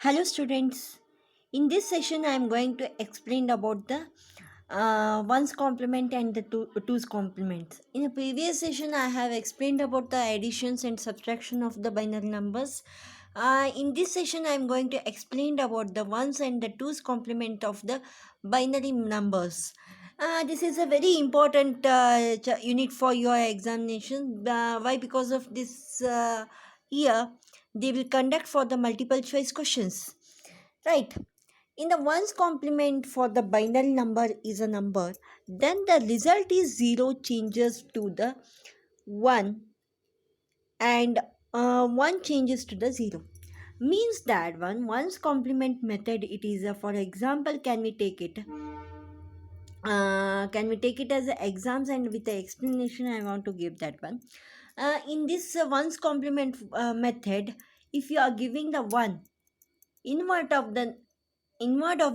Hello students. In this session I am going to explain about the ones complement and the two's complements. In a previous session I have explained about the additions and subtraction of the binary numbers. In this session I am going to explain about the ones and the two's complement of the binary numbers. This is a very important unit for your examination. Why? Because of this year they will conduct for the multiple choice questions, right? In the ones complement for the binary number is a number, then the result is 0 changes to the 1 and 1 changes to the 0. Means that ones complement method, it is a, for example, can we take it as a exams, and with the explanation I want to give that one. In this ones complement method, if you are giving the 1 invert of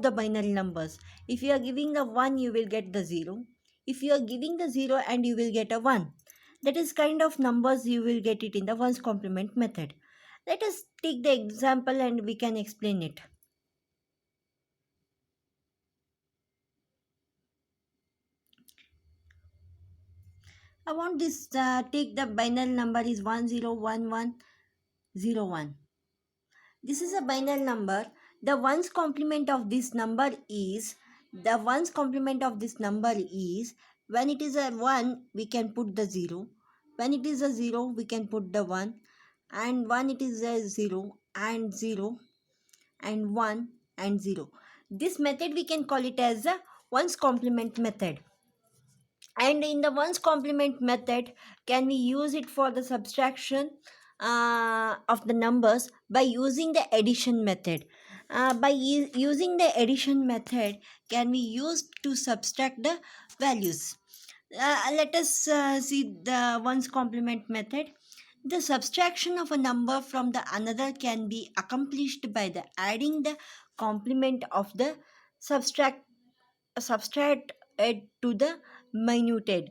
the binary numbers, if you are giving the 1 you will get the 0, if you are giving the 0 and you will get a 1, that is kind of numbers you will get it in the ones complement method. Let us take the example and we can explain it. I want this take the binary number is 101101. This is a binary number. The ones complement of this number is, when it is a 1 we can put the 0, when it is a 0 we can put the 1, and 1 it is a 0 and 0 and 1 and 0. This method we can call it as a ones complement method. And in the ones complement method, can we use it for the subtraction of the numbers by using the addition method. Using the addition method, can we use to subtract the values. Let us see the ones complement method. The subtraction of a number from the another can be accomplished by the adding the complement of the subtract subtract it to the minute end,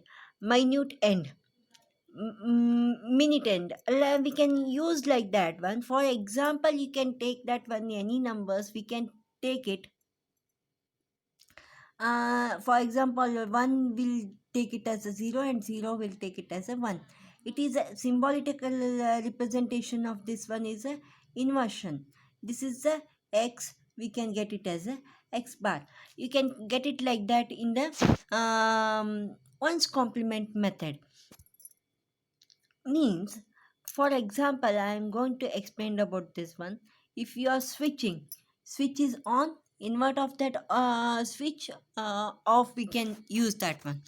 minute end. We can use like that one. For example, you can take that one, any numbers we can take it. For example, 1 will take it as a 0 and 0 will take it as a 1. It is a symbolical representation of this one is a inversion. This is the x, we can get it as a x bar. You can get it like that in the ones complement method. Means, for example, I am going to explain about this one. If you are switch is on, invert of that switch off, we can use that one.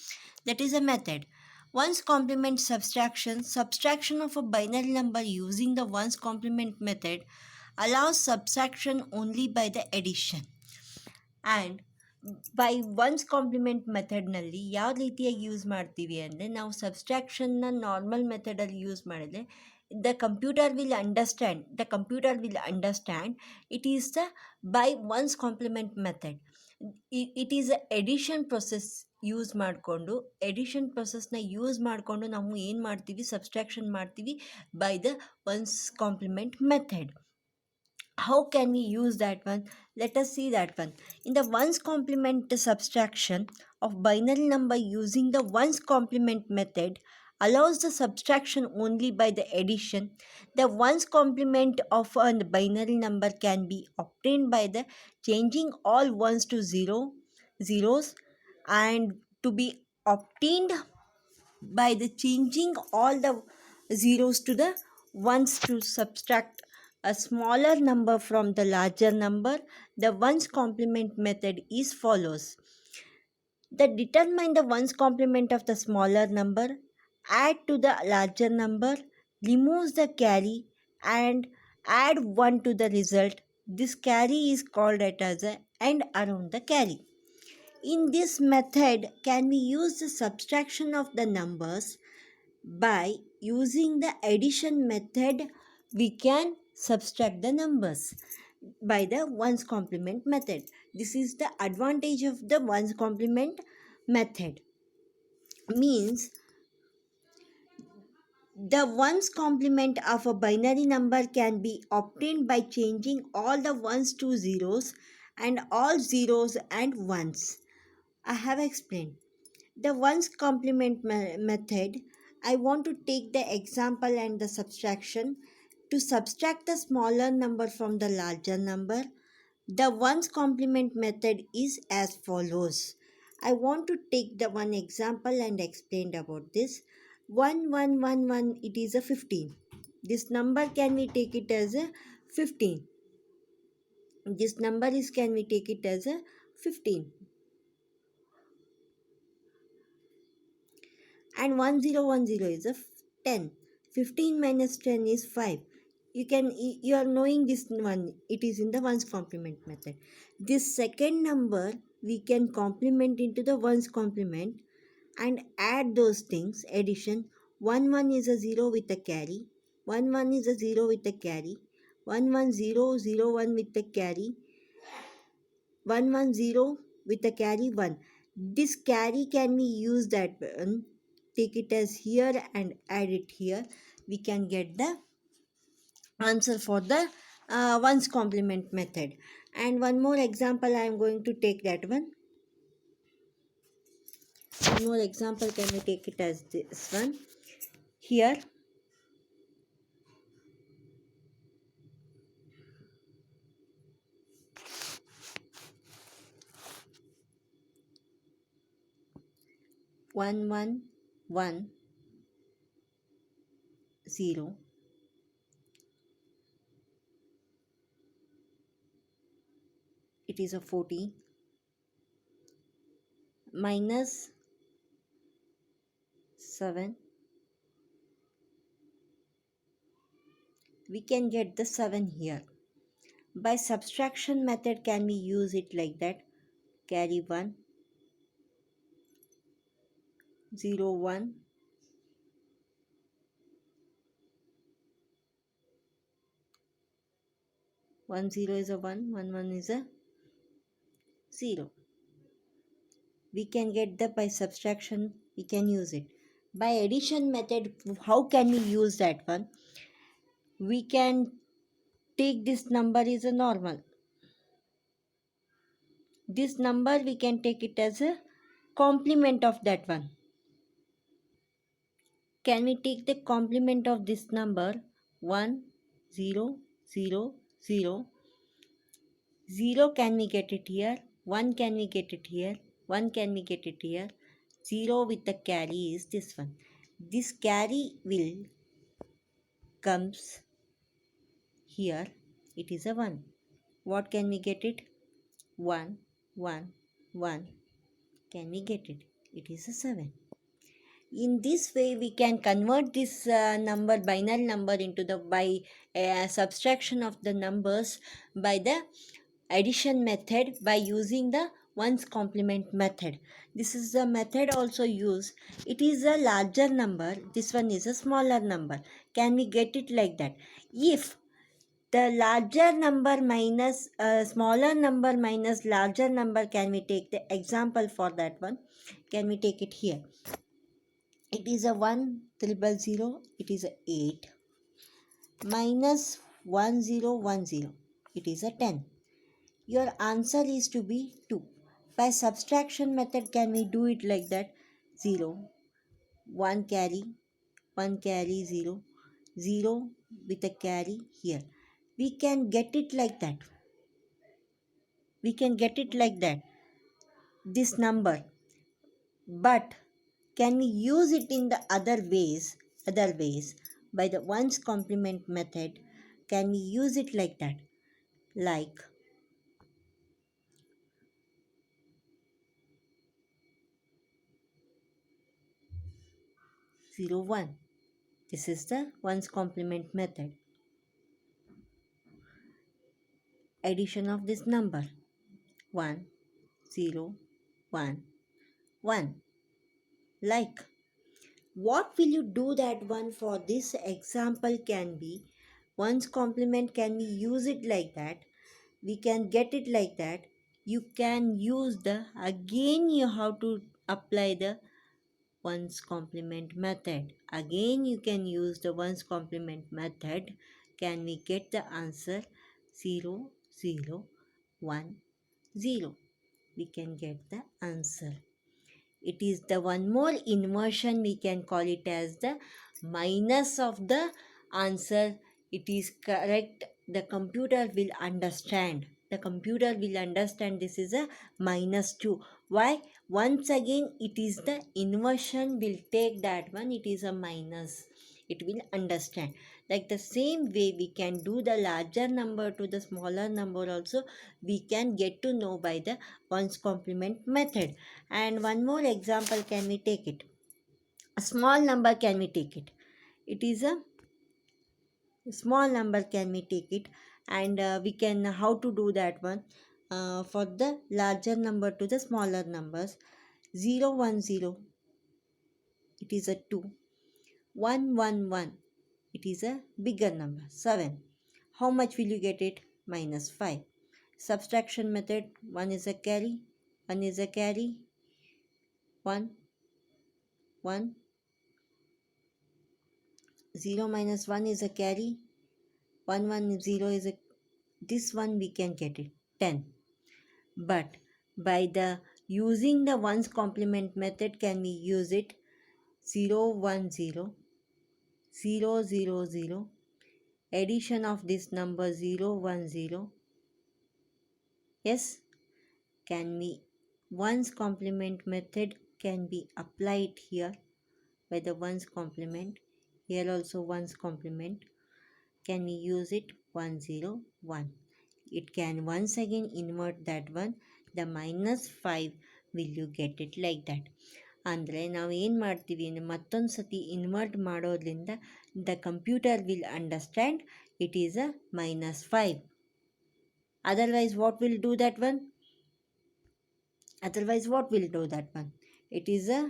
That is a method. Ones complement subtraction of a binary number using the ones complement method allows subtraction only by the addition. And by one's complement ಮೆಥಡ್ನಲ್ಲಿ ಯಾವ ರೀತಿಯಾಗಿ use ಮಾಡ್ತೀವಿ ಅಂದರೆ, ನಾವು ಸಬ್ಸ್ಟ್ರಾಕ್ಷನ್ನ normal ಮೆಥಡಲ್ಲಿ use ಮಾಡಿದ್ರೆ the computer will understand it is the by ones complement method. It is a addition process use ಮಾಡಿಕೊಂಡು, ನಾವು ಏನು ಮಾಡ್ತೀವಿ, ಸಬ್ಸ್ಟ್ರಾಕ್ಷನ್ ಮಾಡ್ತೀವಿ by the ones compliment method. How can we use that one? Let us see that one. In the ones complement subtraction of binary number using the ones complement method allows the subtraction only by the addition. The ones complement of a binary number can be obtained by the changing all ones to zeros, and to be obtained by the changing all the zeros to the ones to subtract a smaller number from the larger number. The ones complement method is follows. That determine the ones complement of the smaller number, add to the larger number, removes the carry, and add 1 to the result. This carry is called as a end around the carry. In this method, can we use the subtraction of the numbers? By using the addition method, we can subtract the numbers by the ones complement method. This is the advantage of the ones complement method. Means, The ones complement of a binary number can be obtained by changing all the ones to zeros and all zeros and ones. I have explained. The ones complement method, I want to take the example and the subtraction. To subtract the smaller number from the larger number, the ones complement method is as follows. I want to take the one example and explain about this. 1111, it is a 15. This number can we take it as a 15. This number is can we take it as a 15. And 1010 is a 10. 15 minus 10 is 5. You are knowing this one, it is in the ones complement method. This second number we can complement into the ones complement and add those things. Addition, 1 1 is a 0 with a carry, 1 1 is a 0 with a carry, 1 1 0 0 1 with a carry, 1 1 0 with a carry 1. This carry can we use that one, take it as here and add it here. We can get the answer for the ones complement method. And one more example I am going to take that one. One more example can we take it as this one. Here 1110, it is a 40 minus 7, we can get the 7 here. By subtraction method can we use it like that. Carry 1, 0 1, 1 0 is a 1, 1 1 is a 0. We can get the, by subtraction we can use it. By addition method, how can we use that one? We can take this number is a normal. This number we can take it as a complement of that one. Can we take the complement of this number? 1 0 0 0. 0 can we get it here? 1 can we get it here? 1 can we get it here? 0 with the carry is this one. This carry will comes here. It is a 1. What can we get it? 1 1 1. Can we get it? It is a 7. In this way we can convert this number, binary number, into the by subtraction of the numbers by the addition method by using the ones complement method. This is the method also used. It is a larger number, this one is a smaller number. Can we get it like that? If the larger number minus smaller number minus larger number, can we take the example for that one? Can we take it here? It is a 1000, it is a 8 minus 1010, it is a 10. Your answer is to be 2. By subtraction method can we do it like that? 0 1 carry 0 0 with a carry here. We can get it like that. We can get it like that, this number. But can we use it in the other ways? By the ones complement method, can we use it like that? Like 0 1. This is the ones complement method. Addition of this number 1 0 1 1. Like, what will you do that one for this example can be ones complement, can we use it like that? We can get it like that. You can use the, again you have to apply the ones complement method. Again you can use the ones complement method. Can we get the answer? 0 0 1 0. We can get the answer. It is the one more inversion, we can call it as the minus of the answer. It is correct. The computer will understand. The computer will understand this is a minus 2. Why? Once again, it is the inversion will take that one. It is a minus. It will understand. Like the same way we can do the larger number to the smaller number also, we can get to know by the ones complement method. And one more example, can we take it? A small number, can we take it? It is a small number, can we take it? And we can, how to do that one? For the larger number to the smaller numbers, 0 1 0, it is a 2. 1 1 1, it is a bigger number, 7. How much will you get it? Minus 5. Subtraction method, 1 is a carry, 1 is a carry, 1 1, 0 minus 1 is a carry, 1 1 0 is a, this one we can get it 10. But by the using the ones complement method, can we use it? 0 1 0 0 0 0, addition of this number 0 1 0. Yes, can we ones complement method can be applied here by the ones complement. Here also ones complement. Can we use it? 1 0 1. It can once again invert that one. The minus 5 will you get it like that. ಅಂದರೆ ನಾವು ಏನು ಮಾಡ್ತೀವಿ ಅಂದರೆ ಮತ್ತೊಂದು ಸತಿ invert ಮಾಡೋದ್ರಿಂದ the computer will understand it is a minus 5. Otherwise what will do that one? Otherwise what will do that one? It is a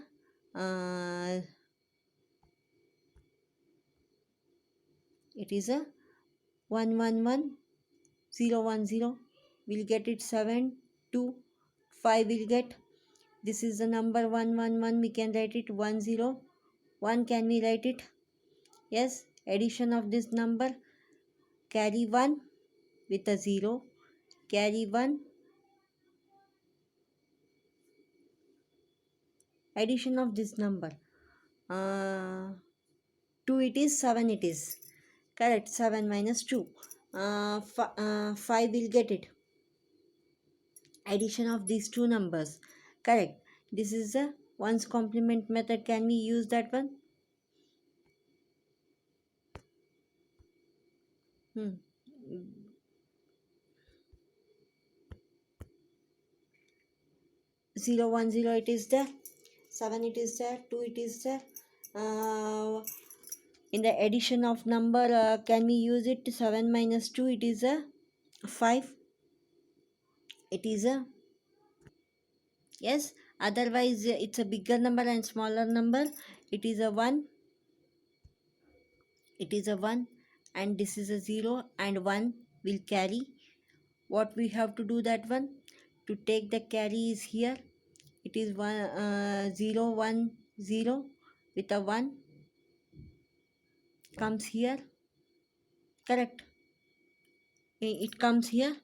it is a 1 1 1 0 1 0. We'll get it 7 2 5 will get. This is the number 1 1 1. We can write it 1 0 1. Can we write it? Yes. Addition of this number, carry 1 with a 0, carry 1. Addition of this number, 2 it is, 7 it is. Correct. 7 minus 2, 5 will get it. Addition of these two numbers. Correct. This is the ones complement method. Can we use that one? 0 1 0, it is there. 7 it is there. 2 it is there. In the addition of number, can we use it? 7 minus 2, it is a 5. It is a, yes. Otherwise it's a bigger number and smaller number. It is a 1. It is a 1, and this is a 0, and 1 will carry. What we have to do that one? To take the carry is here. It is 1 0 1 0 with a 1 comes here. Correct. It comes here.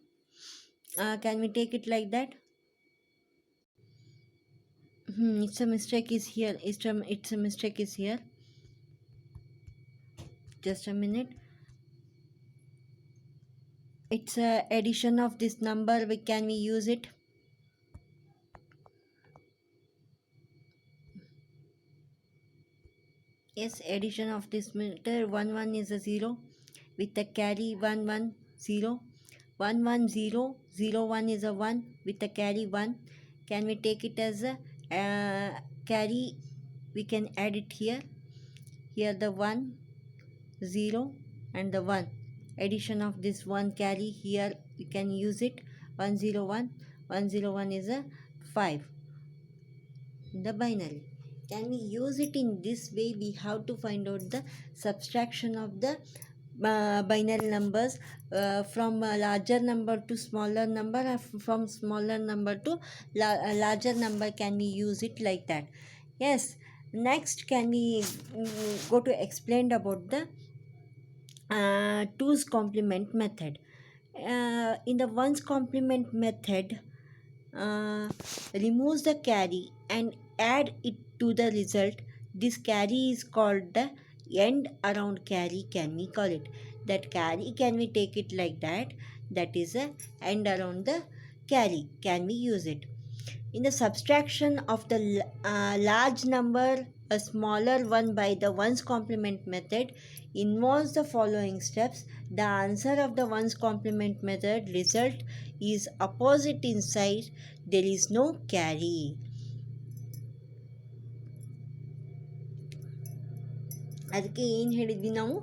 Can we take it like that? It's a mistake is here. It's a mistake is here. Just a minute. It's a addition of this number. Can we use it? Yes, addition of this meter. 1 1 is a 0 with the carry 1 1 0. 1 1 0 0 1 is a 1 with the carry 1. Can we take it as a carry? We can add it here. Here the 1 0 and the 1. Addition of this 1 carry here, we can use it. 1 0 1. 1 0 1 is a 5 in the binary. Can we use it in this way? We have to find out the subtraction of the binary numbers from larger number to smaller number, or from smaller number to larger number. Can we use it like that? Yes. Next, can we go to explain about the two's complement method. In the ones complement method, uh, removes the carry and add it to the result. This carry is called the end around carry, can we call it. That carry, can we take it like that? That is a end around the carry, can we use it. In the subtraction of the large number, a smaller one by the ones complement method involves the following steps. The answer of the ones complement method result is opposite in size. There is no carry. ಅದಕ್ಕೆ ಏನು ಹೇಳಿದ್ವಿ ನಾವು,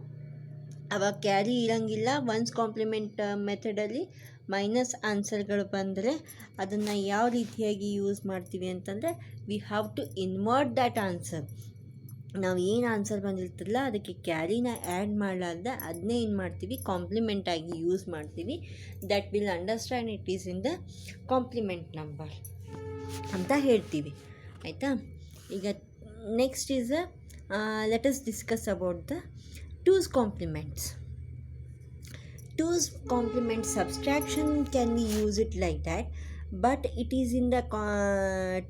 ಅವಾಗ carry ಇರಂಗಿಲ್ಲ. One's complement ಮೆಥಡಲ್ಲಿ minus ಆನ್ಸರ್ಗಳು ಬಂದರೆ ಅದನ್ನು ಯಾವ ರೀತಿಯಾಗಿ ಯೂಸ್ ಮಾಡ್ತೀವಿ ಅಂತಂದರೆ, we have to invert that answer. ನಾವು ಏನು ಆನ್ಸರ್ ಬಂದಿರ್ತಲ್ಲ ಅದಕ್ಕೆ ಕ್ಯಾರಿನ ಆ್ಯಡ್ ಮಾಡಲಾರ್ದೆ ಅದನ್ನೇ ಏನು ಮಾಡ್ತೀವಿ, ಕಾಂಪ್ಲಿಮೆಂಟಾಗಿ ಯೂಸ್ ಮಾಡ್ತೀವಿ. That will understand it is in the complement number ಅಂತ ಹೇಳ್ತೀವಿ, ಆಯಿತಾ. ಈಗ next is let us discuss about the two's complements. Two's complement subtraction, can we use it like that? But it is in the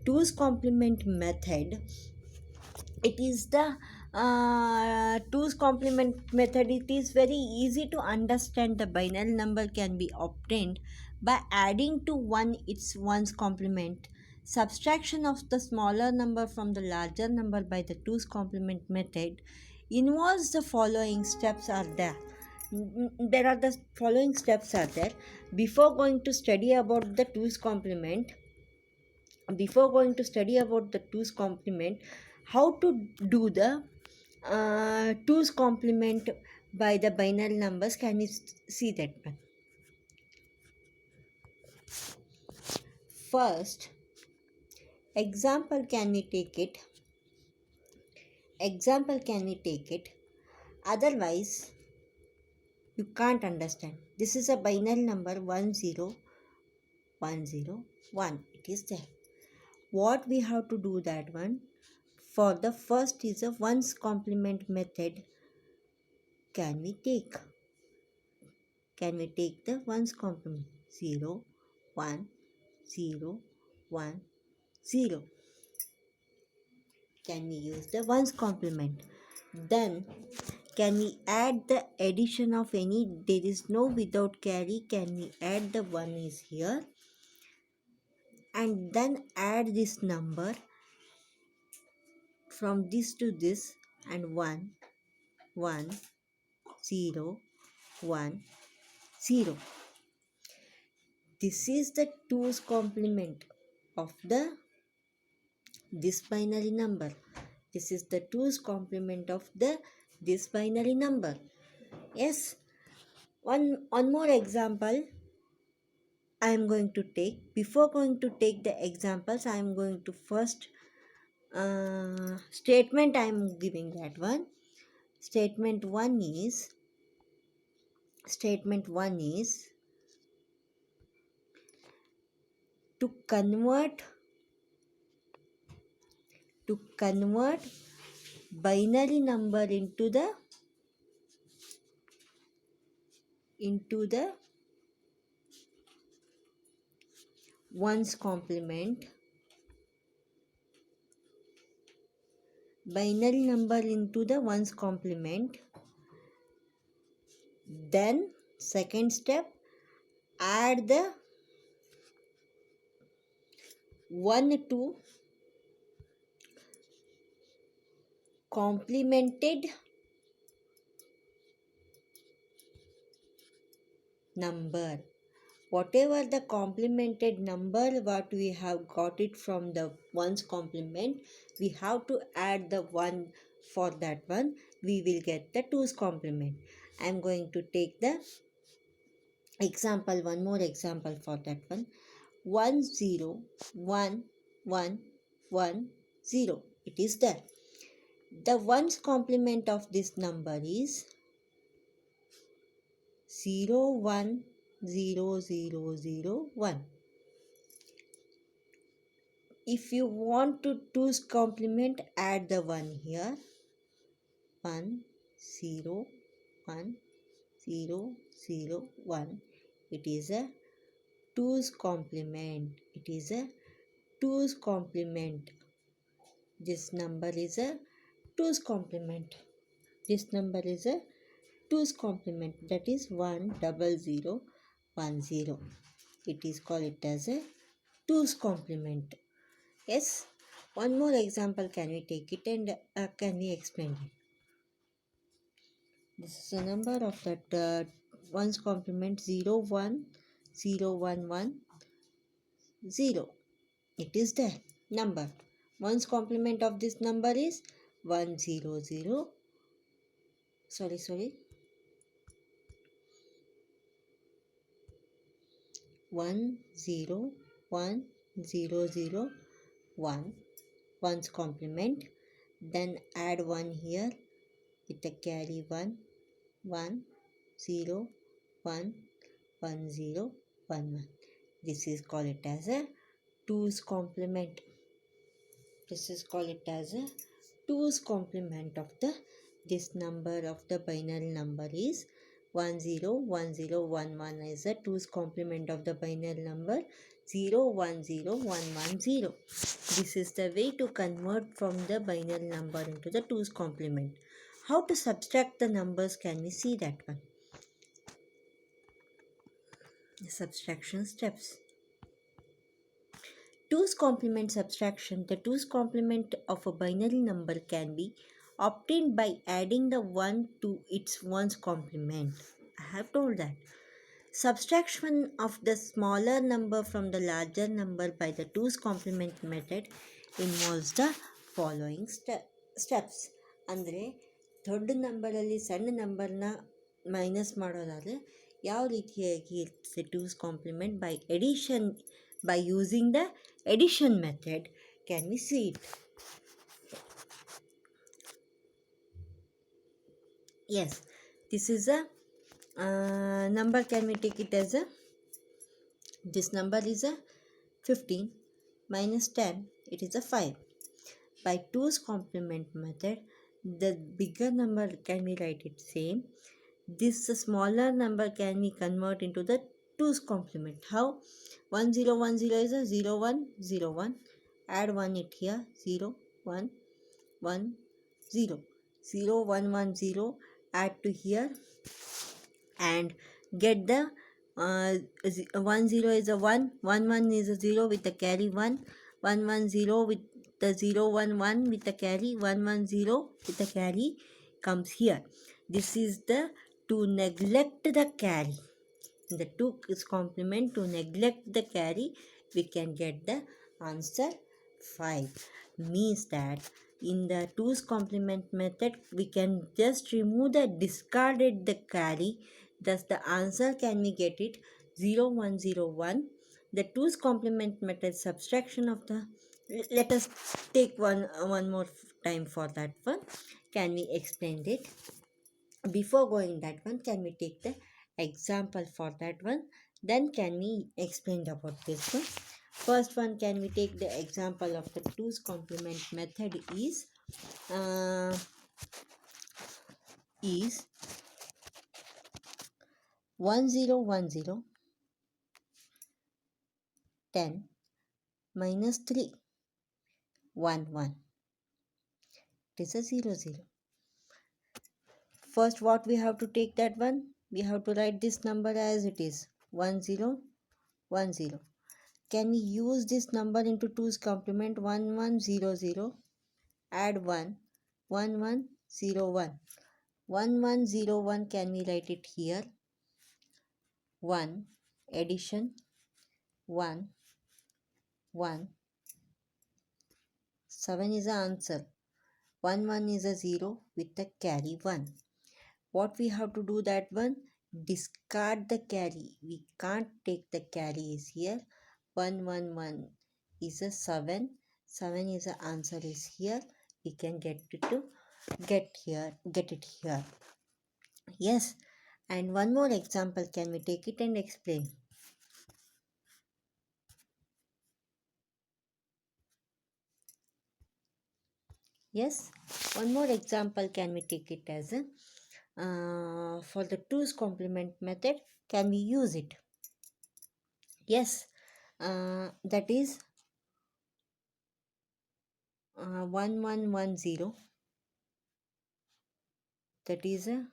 two's complement method. It is the two's complement method. It is very easy to understand. The binary number can be obtained by adding to one its one's complement. Subtraction of the smaller number from the larger number by the two's complement method involves the following steps are there. There are the following steps are there. Before going to study about the two's complement, how to do the two's complement by the binary numbers, can you see that one? First example, can we take it? Otherwise you can't understand. This is a binary number 10101, it is there. What we have to do that one, for the first is a ones complement method. Can we take the ones complement? 0 1 0 1 0. Can we use the ones complement? Then can we add the addition of any? There is no without carry. Can we add the 1 is here and then add this number from this to this and 1 1 0 1 0. This is the two's complement of the this binary number. This is the two's complement of the this binary number. Yes, one more example I am going to take. Before going to take the examples, I am going to first statement I am giving that one. Statement 1 is to convert binary number into the ones complement. Binary number into the ones complement. Then second step, add the 1 to complemented number. Whatever the complemented number what we have got it from the ones complement, we have to add the 1 for that one. We will get the two's complement. I am going to take the example, one more example for that one. 1 0 1 1 1 0. It is there. The ones complement of this number is 0 1 0 0 0 1. If you want to 2's complement, add the 1 here. 1 0 1 0 0 1. It is a 2's complement. It is a 2's complement. This number is a 2's complement. This number is a 2's complement, that is 10010. It is called it as a 2's complement. Yes. One more example, can we take it and can we explain it? This is the number of that one's complement 0101110. It is the number. One's complement of this number is 100. Sorry. 1010001. One's complement. Then add 1 here with the carry 1 1 0 1 1 0 1 1. This is called it as a 2's complement. This is called it as a 2's complement of the this number of the binary number is 101011 is a 2's complement of the binary number 010110. This is the way to convert from the binary number into the 2's complement. How to subtract the numbers, can we see that one? The subtraction steps. 2's complement subtraction. The 2's complement of a binary number can be obtained by adding the 1 to its 1's complement. I have told that. Subtraction of the smaller number from the larger number by the 2's complement method involves the following steps. ಅಂದರೆ ದೊಡ್ಡ ನಂಬರಲ್ಲಿ ಸಣ್ಣ ನಂಬರ್ನ minus ಮಾಡೋದಾದರೆ ಯಾವ ರೀತಿಯಾಗಿ ಇರ್ತದೆ 2's complement by addition, by using the addition method. Can we see it? Yes, this is a number. Can we take it as a, this number is a 15 minus 10, it is a 5. By 2's complement method, the bigger number, can we write it same? This smaller number can be convert into the 2's complement. How? 1010 is a 0101. Add 1 it here. 0110. 0110. Add to here and get the 10 is a 1, 11 is a 0 with the carry 1, 110 with the 011 with the carry, 110 with the carry comes here. This is the to neglect the carry. In the 2's complement, to neglect the carry, we can get the answer 5. Means that in the 2's complement method, we can just remove the discarded the carry. Thus the answer, can we get it? 0101. The 2's complement method subtraction of the, let us take one more time for that one. Can we explain it? Before going that one, can we take the example for that one? Then can we explain about this one? First one, can we take the example of the 2's complement method is 1010 10 minus 3 1 1. It is a 0 0. First, what we have to take that one? We have to write this number as it is 1010. Can we use this number into 2's complement? 1100. Add 1 1101. 1101, can we write it here? 1 addition 1 1. 7 is the answer. 1 1 is a 0 with the carry 1. What we have to do that one? Discard the carry. We can't take the carry is here. 111 is a 7. 7 is the answer is here. We can get it here. Yes. And one more example, can we take it and explain? Yes, one more example can we take it as a for the 2's complement method, can we use it? Yes, that is 1110, that is a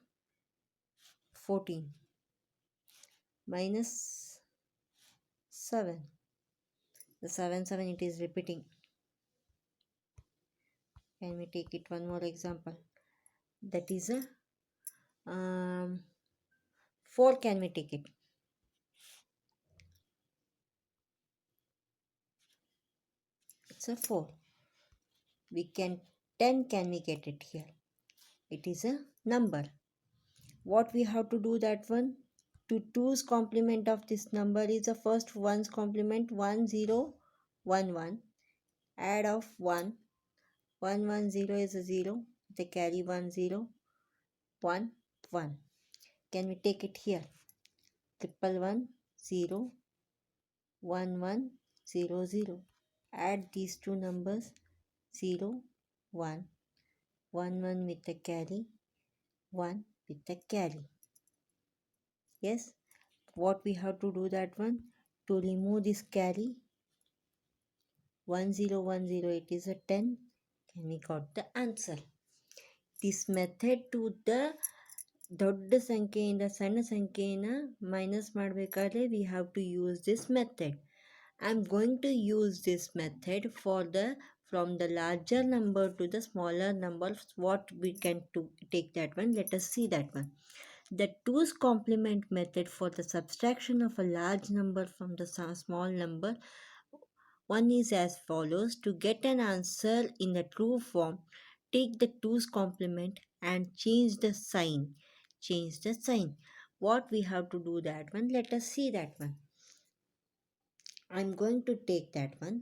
14 minus 7. The 7 7 it is repeating. Can we take it one more example? That is a 4, can we take it? It's a 4. We can 10, can we get it here? It is a number. What we have to do that one? To 2's complement of this number is the first 1's complement 1011. Add of 1. 110 is a 0. They carry 1 1. Can we take it here? Triple 1 0 1100. Add these two numbers 0 1 1 with the carry, 1 with the carry. Yes, what we have to do that one? To remove this carry 1010, it is a 10. Can we got the answer? This method to the ದೊಡ್ಡ ಸಂಖ್ಯೆಯಿಂದ ಸಣ್ಣ ಸಂಖ್ಯೆಯನ್ನು minus ಮಾಡಬೇಕಾದ್ರೆ we have to use this method. I am going to use this method for the from the larger number to the smaller number. What we can to take that one? Let us see that one. The 2's complement method for the subtraction of a large number from the small number. One is as follows. To get an answer in the true form, take the 2's complement and change the sign. Change the sign. What we have to do that one? Let us see that one. I'm going to take that one.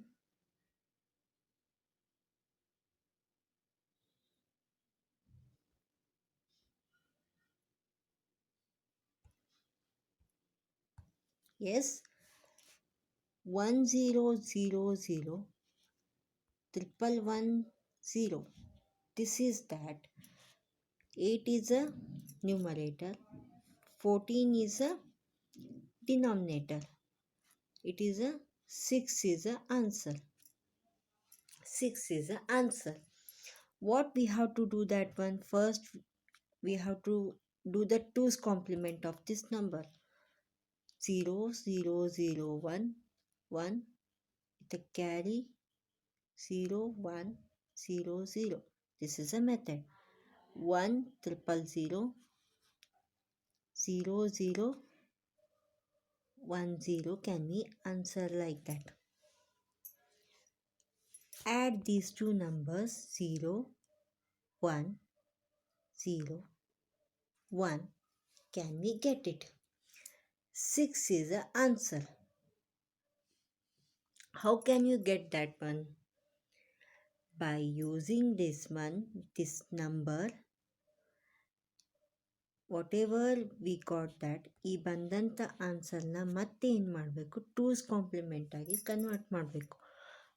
Yes. 1000 11110. This is that. 8 is a numerator. 14 is a denominator. It is a 6 is a answer. 6 is the answer. What we have to do that one? First we have to do the 2's complement of this number. 0 0 0 1 1 with a carry 0 1 0 0. This is a method. 1 0 0 0 0 1 0. Can we answer like that? Add these two numbers 0 1 0 1. Can we get it? 6 is the answer. How can you get that one? By using this number, whatever we got that, ಈ ಬಂದಂಥ ಆನ್ಸರ್ನ ಮತ್ತೆ ಏನು ಮಾಡಬೇಕು? 2's complement ಆಗಿ convert ಮಾಡಬೇಕು.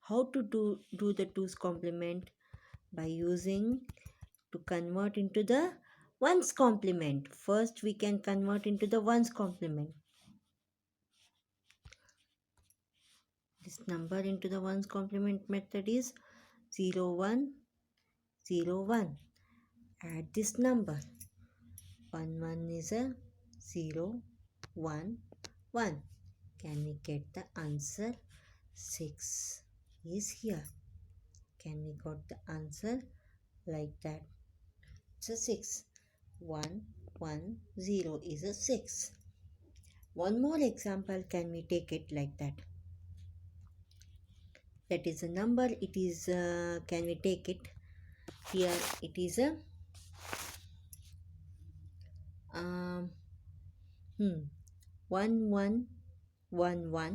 How to do the 2's complement? By using to convert into the 1's complement. First we can convert into the 1's complement. This number into the 1's complement method is 0 1 0 1. Add this number. 1 1 is a 0 1 1. Can we get the answer? 6 is here. Can we got the answer like that? It's a 6. 1 1 0 is a 6. One more example, can we take it like that? That is a number. It is can we take it here? It is a 1111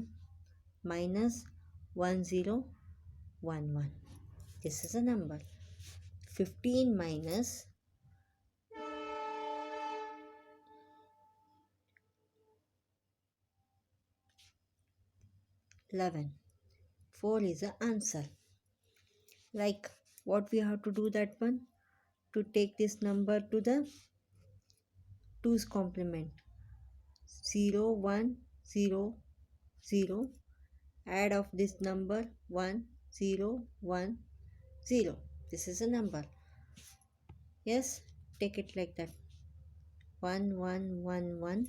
minus 1011. This is a number. 15 minus 11. 4 is the answer. Like What we have to do that one? To take this number to the 2's complement. 0 1 0 0. Add of this number 1 0 1 0. This is a number. Yes, take it like that. 1 1 1 1.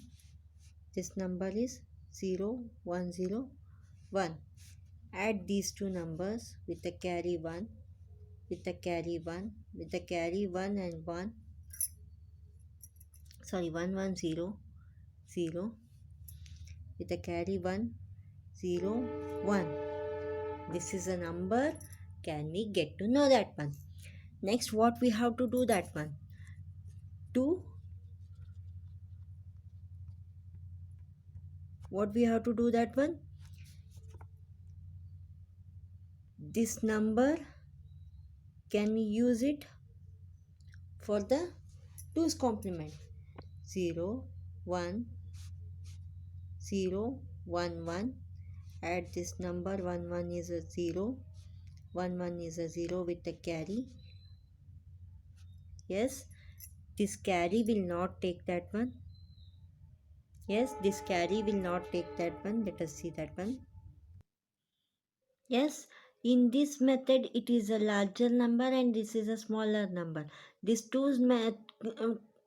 This number is 0 1 0 1. Add these two numbers with the carry 1, with the carry 1, with the carry 1 and 1. Sorry, 1 1 0 0, with the carry 1 0 1. This is a number. Can we get to know that one? Next, what we have to do that one? To what we have to do that one? This number, can we use it for the 2's complement? 0 1 0 1 1. Add this number. 1 1 is a 0, 1 1 is a 0 with the carry. Yes, this carry will not take that one. Yes, this carry will not take that one. Let us see that one. Yes, in this method it is a larger number and this is a smaller number. This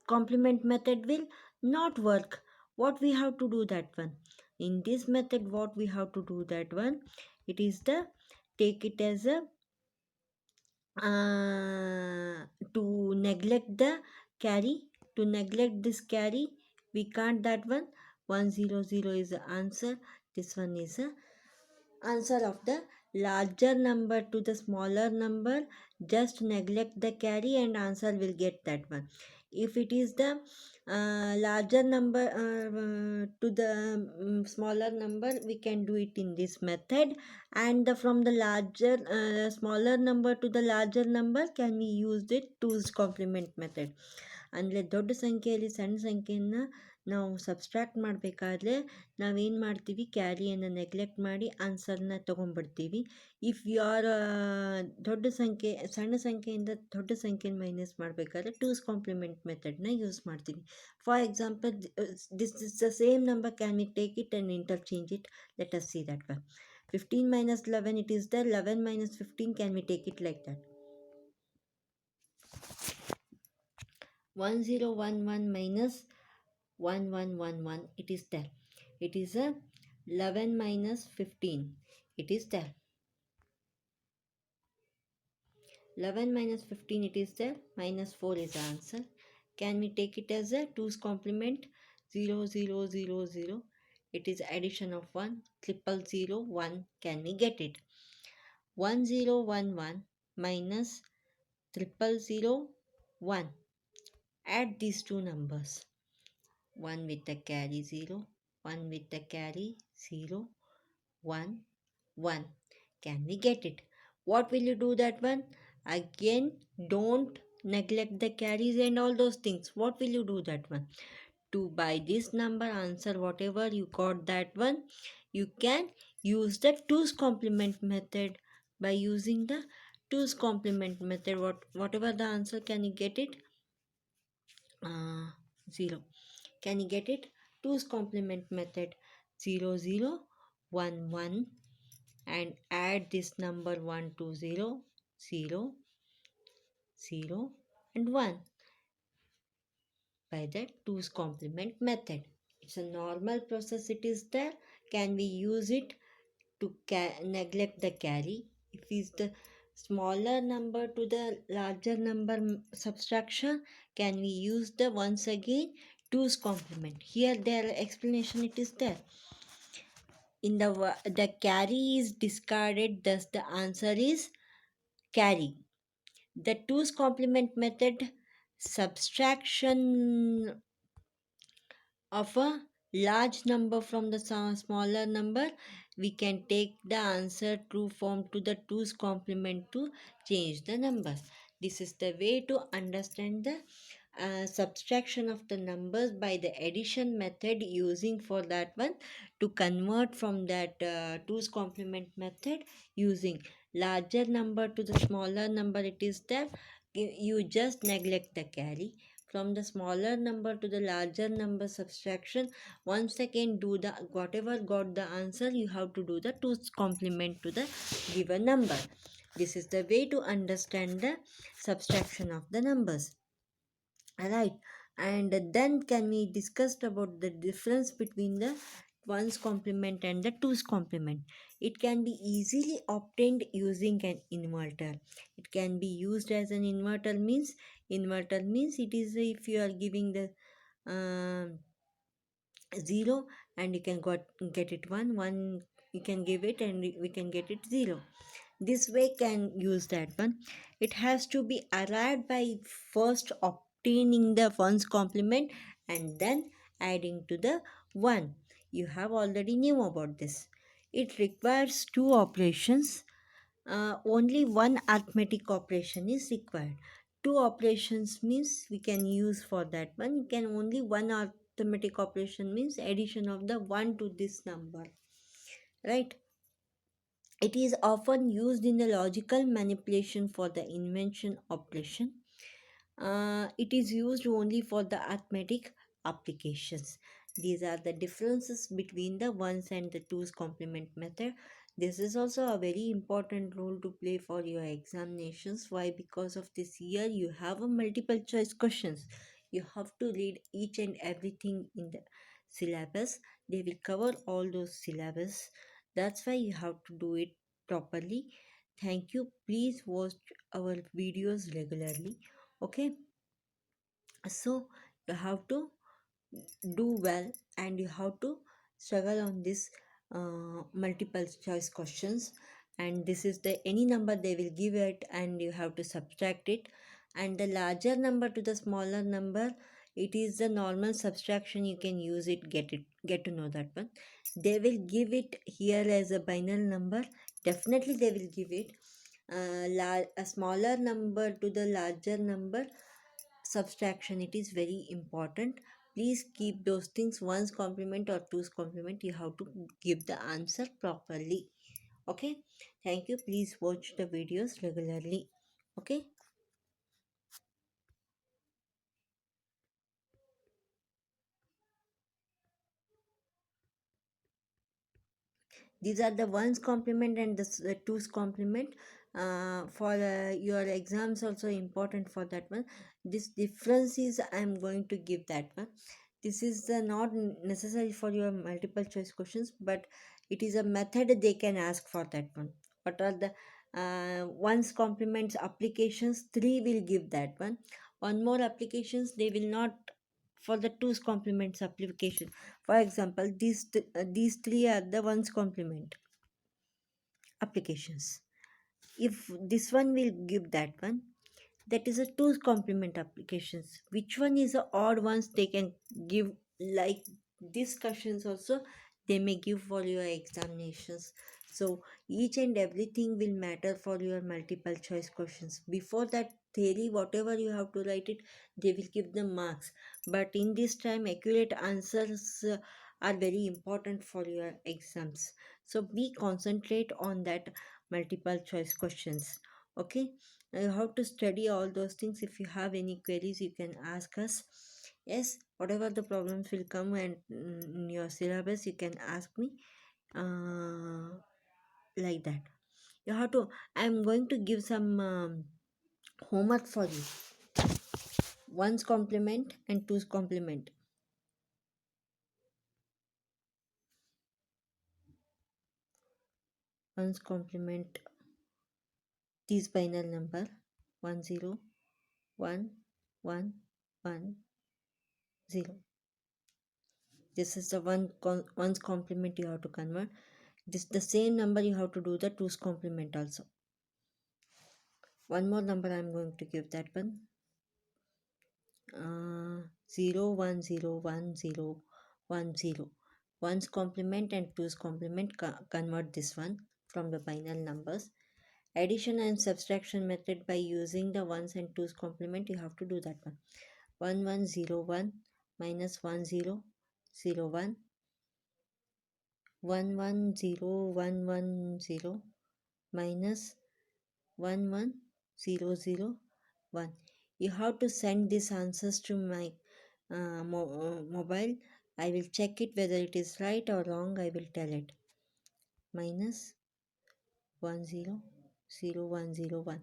complement method will not work. What we have to do that one? In this method, what we have to do that one? It is the take it as a to neglect the carry. To neglect this carry, we can't that one. 100 is the answer. This one is the answer of the larger number to the smaller number. Just neglect the carry and answer will get that one. If it is the larger number to the smaller number, we can do it in this method. And from the larger smaller number to the larger number, can we use the 2's complement method? ಅಂದರೆ ದೊಡ್ಡ ಸಂಖ್ಯೆಯಲ್ಲಿ ಸಣ್ಣ ಸಂಖ್ಯೆಯನ್ನು ನಾವು subtract ಮಾಡಬೇಕಾದ್ರೆ ನಾವೇನು ಮಾಡ್ತೀವಿ, ಕ್ಯಾರಿಯನ್ನು neglect ಮಾಡಿ ಆನ್ಸರ್ನ ತೊಗೊಂಡ್ಬಿಡ್ತೀವಿ. ಇಫ್ ಯು ಆರ್ ದೊಡ್ಡ ಸಂಖ್ಯೆ ಸಣ್ಣ ಸಂಖ್ಯೆಯಿಂದ ದೊಡ್ಡ ಸಂಖ್ಯೆನ ಮೈನಸ್ ಮಾಡಬೇಕಾದ್ರೆ 2's ಕಾಂಪ್ಲಿಮೆಂಟ್ ಮೆಥಡ್ನ ಯೂಸ್ ಮಾಡ್ತೀವಿ. For example, this is the same number, can we take it and interchange it? Let us see that one. 15 minus 11, it is there. 11 minus 15, can we take it like that? 1011 minus 1111, it is there. It is a 11 minus 15, it is there. 11 minus 15, it is there. Minus 4 is the answer. Can we take it as a 2's complement? 0 0 0 0. It is addition of 1. 0 0 1. Can we get it? 1011 minus 0 1. Add these two numbers. 1 with the carry 0, 1 with the carry 0, 1 1. Can we get it? What will you do that one? Again, don't neglect the carries and all those things. What will you do that one? To by this number answer whatever you got that one, you can use the 2's complement method. By using the 2's complement method, whatever the answer, can you get it? 0. Can you get it? 2's complement method. 0 0 1 1, and add this number 1 2 0 0 0 and 1 by the 2's complement method. It's a normal process, it is there. Can we use it to neglect the carry? If it's the smaller number to the larger number subtraction, can we use the once again 2's complement? Here their explanation, it is there. In the carry is discarded, thus the answer is carry. The 2's complement method, subtraction of a large number from the smaller number, we can take the answer true form to the 2's complement to change the numbers. This is the way to understand the subtraction of the numbers by the addition method using for that one to convert from that 2's complement method using larger number to the smaller number it is there. You just neglect the carry from the smaller number to the larger number subtraction. Once again do the whatever got the answer, you have to do the 2's complement to the given number. This is the way to understand the subtraction of the numbers. Right. And then can we discussed about the difference between the one's complement and the two's complement. It can be easily obtained using an inverter. It can be used as an inverter means it is if you are giving the um 0 and you can get it 1 you can give it and we can get it 0. This way can use that one. It has to be arrived by first obtaining the one's complement and then adding to the 1. You have already knew about this. It requires two operations. Only one arithmetic operation is required. Two operations means we can use for that one. You can only one arithmetic operation means addition of the 1 to this number, right? It is often used in the logical manipulation for the invention operation. It is used only for the arithmetic applications. These are the differences between the ones and the twos complement method. This is also a very important role to play for your examinations. Why? Because of this year you have a multiple choice questions. You have to read each and everything in the syllabus. They will cover all those syllabus. That's why you have to do it properly. Thank you. Please watch our videos regularly. Okay, so you have to do well and you have to struggle on this multiple choice questions. And this is the any number they will give it and you have to subtract it, and the larger number to the smaller number, it is the normal subtraction. You can use it, get to know that one. They will give it here as a binary number. Definitely they will give it a smaller number to the larger number subtraction. It is very important. Please keep those things, one's complement or two's complement. You have to give the answer properly. Okay, thank you. Please watch the videos regularly. Okay, these are the one's complement and the two's complement. For your exams also important for that one. This difference is I'm going to give that one. This is the not necessary for your multiple choice questions, but it is a method they can ask for that one. What are the one's complements applications? Three will give that one. One more applications they will not for the two's complements application. For example, these three are the one's complement applications. If this one will give that one, that is a two complement applications. Which one is the odd ones they can give, like discussions also they may give for your examinations. So each and everything will matter for your multiple choice questions. Before that theory whatever you have to write it, they will give the marks, but in this time accurate answers are very important for your exams. So be concentrate on that multiple choice questions. Okay, you have to study all those things. If you have any queries you can ask us. Yes, whatever the problems will come and in your syllabus you can ask me, uh, like that. You have to, I'm going to give some homework for you. One's complement and two's complement. One's complement, this binary number 1011110. This is the one's complement you have to convert. This the same number you have to do the two's complement also. One more number I'm going to give that one. 010110. One's complement and two's complement convert this one from the binary numbers. Addition and subtraction method by using the ones and two's complement, you have to do that one. 1101 minus 1001, 110110 minus 11001. You have to send these answers to my mobile. I will check it whether it is right or wrong. I will tell it. Minus 100101.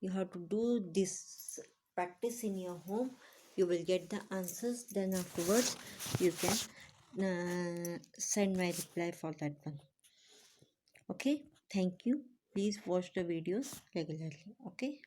You have to do this practice in your home. You will get the answers. Then afterwards you can send my reply for that one. Okay, thank you. Please watch the videos regularly. Okay.